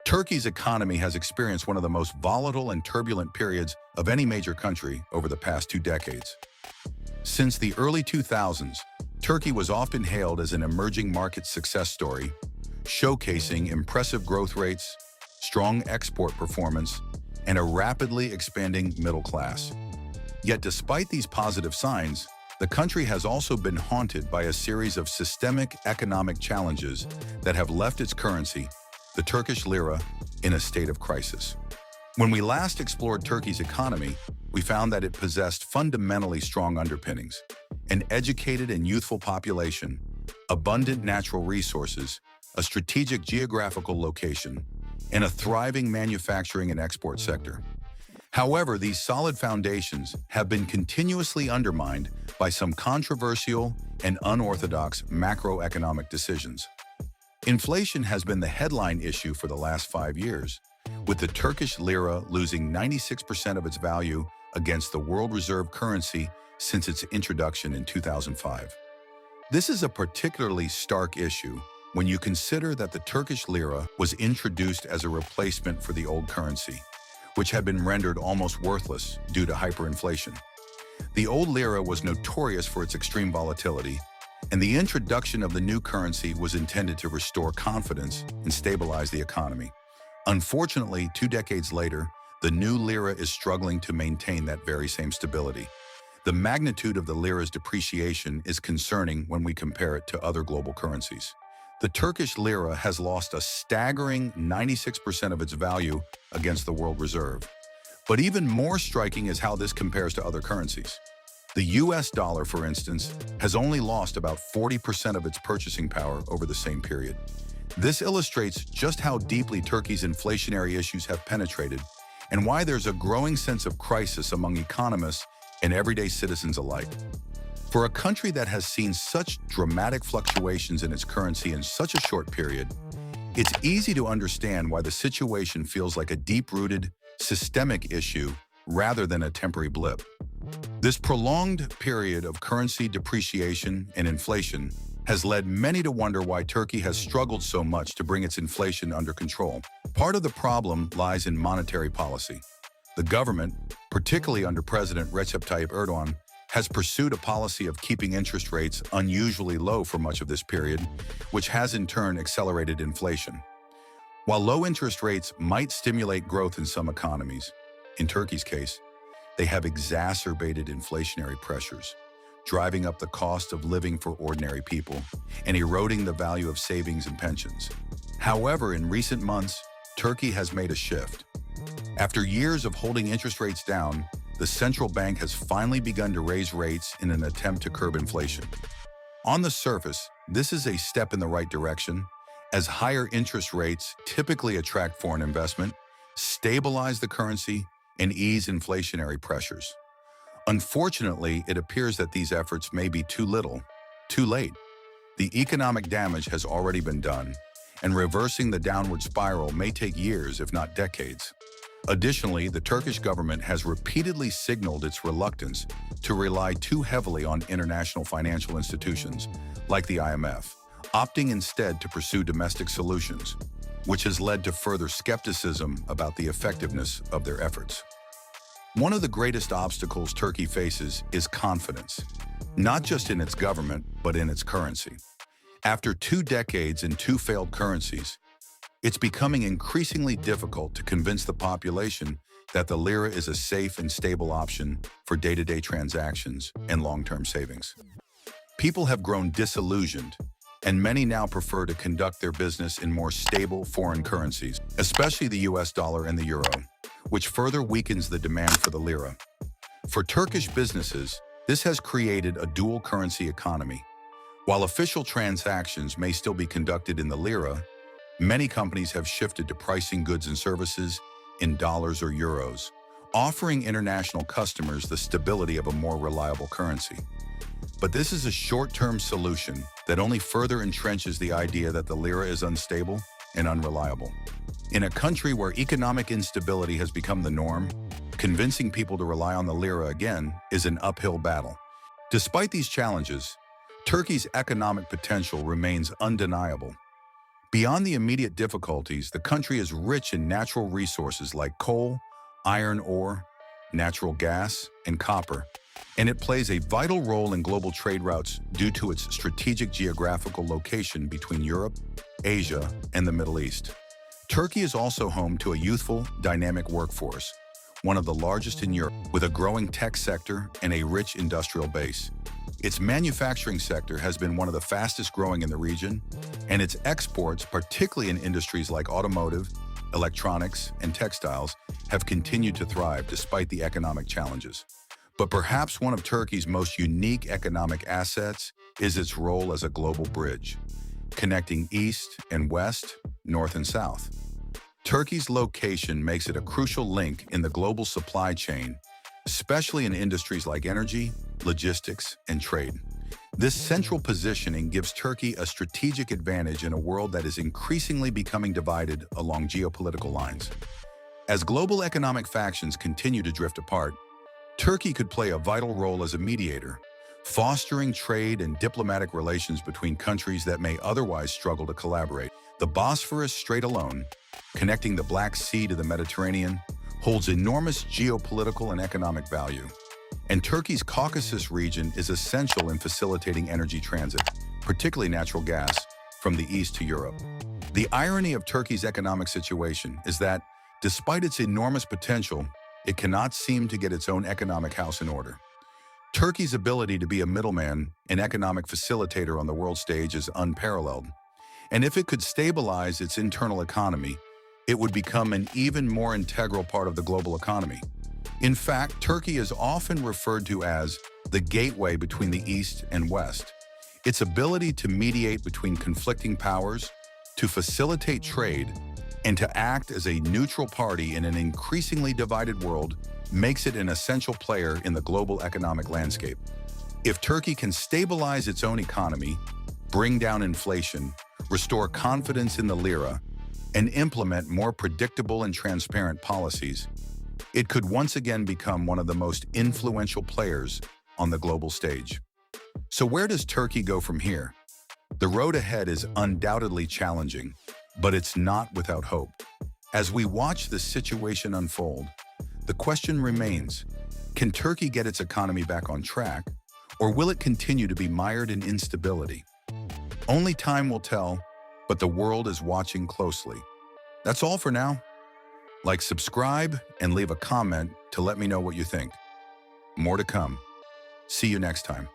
Turkey's economy has experienced one of the most volatile and turbulent periods of any major country over the past 2 decades. Since the early 2000s, Turkey was often hailed as an emerging market success story, showcasing impressive growth rates, strong export performance, and a rapidly expanding middle class. Yet despite these positive signs, the country has also been haunted by a series of systemic economic challenges that have left its currency, the Turkish lira, in a state of crisis. When we last explored Turkey's economy, we found that it possessed fundamentally strong underpinnings: an educated and youthful population, abundant natural resources, a strategic geographical location, and a thriving manufacturing and export sector. However, these solid foundations have been continuously undermined by some controversial and unorthodox macroeconomic decisions. Inflation has been the headline issue for the last 5 years, with the Turkish lira losing 96% of its value against the world reserve currency since its introduction in 2005. This is a particularly stark issue when you consider that the Turkish lira was introduced as a replacement for the old currency, which had been rendered almost worthless due to hyperinflation. The old lira was notorious for its extreme volatility, and the introduction of the new currency was intended to restore confidence and stabilize the economy. Unfortunately, 2 decades later, the new lira is struggling to maintain that very same stability. The magnitude of the lira's depreciation is concerning when we compare it to other global currencies. The Turkish lira has lost a staggering 96% of its value against the world reserve. But even more striking is how this compares to other currencies. The US dollar, for instance, has only lost about 40% of its purchasing power over the same period. This illustrates just how deeply Turkey's inflationary issues have penetrated and why there's a growing sense of crisis among economists and everyday citizens alike. For a country that has seen such dramatic fluctuations in its currency in such a short period, it's easy to understand why the situation feels like a deep-rooted, systemic issue rather than a temporary blip. This prolonged period of currency depreciation and inflation has led many to wonder why Turkey has struggled so much to bring its inflation under control. Part of the problem lies in monetary policy. The government, particularly under President Recep Tayyip Erdogan, has pursued a policy of keeping interest rates unusually low for much of this period, which has in turn accelerated inflation. While low interest rates might stimulate growth in some economies, in Turkey's case, they have exacerbated inflationary pressures, driving up the cost of living for ordinary people and eroding the value of savings and pensions. However, in recent months, Turkey has made a shift. After years of holding interest rates down, the central bank has finally begun to raise rates in an attempt to curb inflation. On the surface, this is a step in the right direction, as higher interest rates typically attract foreign investment, stabilize the currency, and ease inflationary pressures. Unfortunately, it appears that these efforts may be too little, too late. The economic damage has already been done, and reversing the downward spiral may take years, if not decades. Additionally, the Turkish government has repeatedly signaled its reluctance to rely too heavily on international financial institutions, like the IMF, opting instead to pursue domestic solutions, which has led to further skepticism about the effectiveness of their efforts. One of the greatest obstacles Turkey faces is confidence, not just in its government, but in its currency. After 2 decades and 2 failed currencies, it's becoming increasingly difficult to convince the population that the lira is a safe and stable option for day-to-day transactions and long-term savings. People have grown disillusioned, and many now prefer to conduct their business in more stable foreign currencies, especially the US dollar and the euro, which further weakens the demand for the lira. For Turkish businesses, this has created a dual currency economy. While official transactions may still be conducted in the lira, many companies have shifted to pricing goods and services in dollars or euros, offering international customers the stability of a more reliable currency. But this is a short-term solution that only further entrenches the idea that the lira is unstable and unreliable. In a country where economic instability has become the norm, convincing people to rely on the lira again is an uphill battle. Despite these challenges, Turkey's economic potential remains undeniable. Beyond the immediate difficulties, the country is rich in natural resources like coal, iron ore, natural gas, and copper, and it plays a vital role in global trade routes due to its strategic geographical location between Europe, Asia, and the Middle East. Turkey is also home to a youthful, dynamic workforce, one of the largest in Europe, with a growing tech sector and a rich industrial base. Its manufacturing sector has been one of the fastest growing in the region, and its exports, particularly in industries like automotive, electronics, and textiles, have continued to thrive despite the economic challenges. But perhaps one of Turkey's most unique economic assets is its role as a global bridge, connecting East and West, North and South. Turkey's location makes it a crucial link in the global supply chain, especially in industries like energy, logistics, and trade. This central positioning gives Turkey a strategic advantage in a world that is increasingly becoming divided along geopolitical lines. As global economic factions continue to drift apart, Turkey could play a vital role as a mediator, fostering trade and diplomatic relations between countries that may otherwise struggle to collaborate. The Bosphorus Strait alone, connecting the Black Sea to the Mediterranean, holds enormous geopolitical and economic value. And Turkey's Caucasus region is essential in facilitating energy transit, particularly natural gas, from the east to Europe. The irony of Turkey's economic situation is that, despite its enormous potential, it cannot seem to get its own economic house in order. Turkey's ability to be a middleman and economic facilitator on the world stage is unparalleled. And if it could stabilize its internal economy, it would become an even more integral part of the global economy. In fact, Turkey is often referred to as the gateway between the East and West. Its ability to mediate between conflicting powers, to facilitate trade, and to act as a neutral party in an increasingly divided world makes it an essential player in the global economic landscape. If Turkey can stabilize its own economy, bring down inflation, restore confidence in the lira, and implement more predictable and transparent policies, it could once again become one of the most influential players on the global stage. So where does Turkey go from here? The road ahead is undoubtedly challenging, but it's not without hope. As we watch this situation unfold, the question remains, can Turkey get its economy back on track, or will it continue to be mired in instability? Only time will tell, but the world is watching closely. That's all for now. Like, subscribe, and leave a comment to let me know what you think. More to come. See you next time.